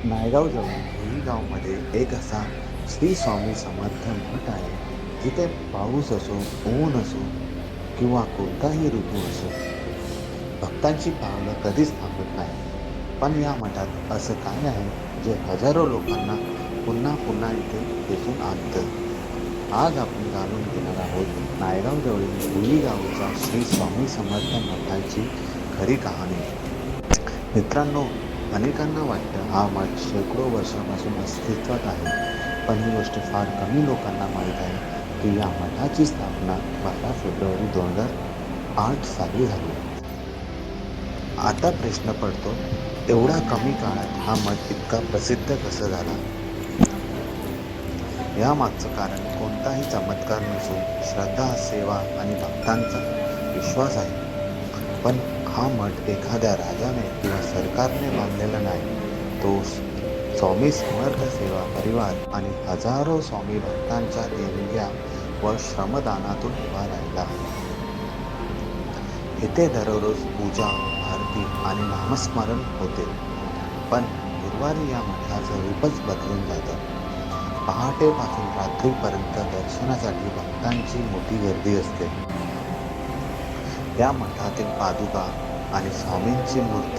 नायगावजवळ भोईगावमध्ये एक असा श्री स्वामी समर्थ मठ आहे, जिथे पाऊस असो, ऊन असो किंवा कोणताही ऋतू असो, भक्तांची पावलं कधीच थांबत नाही. पण या मठात असं काय आहे जे हजारो लोकांना पुन्हा पुन्हा इथे खेचून आणतं? आज आपण जाणून घेणार आहोत नायगावजवळील भोई गावच्या श्री स्वामी समर्थ मठाची खरी कहाणी. मित्रांनो, अनेकांना वाटतं हा मठ शेकडो वर्षापासून अस्तित्वात आहे, पण ही गोष्ट फार कमी लोकांना माहीत आहे की या मठाची स्थापना 12 फेब्रुवारी 2008 साली झाली. आता प्रश्न पडतो, एवढा कमी काळात हा मठ इतका प्रसिद्ध कसा झाला? यामागचं कारण कोणताही चमत्कार नसून श्रद्धा, सेवा आणि भक्तांचा विश्वास आहे. पण हा मठ एखाद्या राजाने किंवा सरकारने बांधलेला नाही. तो स्वामी समर्थ सेवा परिवार आणि हजारो स्वामी भक्तांच्या देणग्या व श्रमदानातून उभा राहिला आहे. इथे दररोज पूजा, आरती आणि नामस्मरण होते. पण गुरुवारी या मठाचं रूपच बदलून जातं. पहाटेपासून रात्रीपर्यंत दर्शनासाठी भक्तांची मोठी गर्दी असते. या मठातील पादुका आणि स्वामींची मूर्ती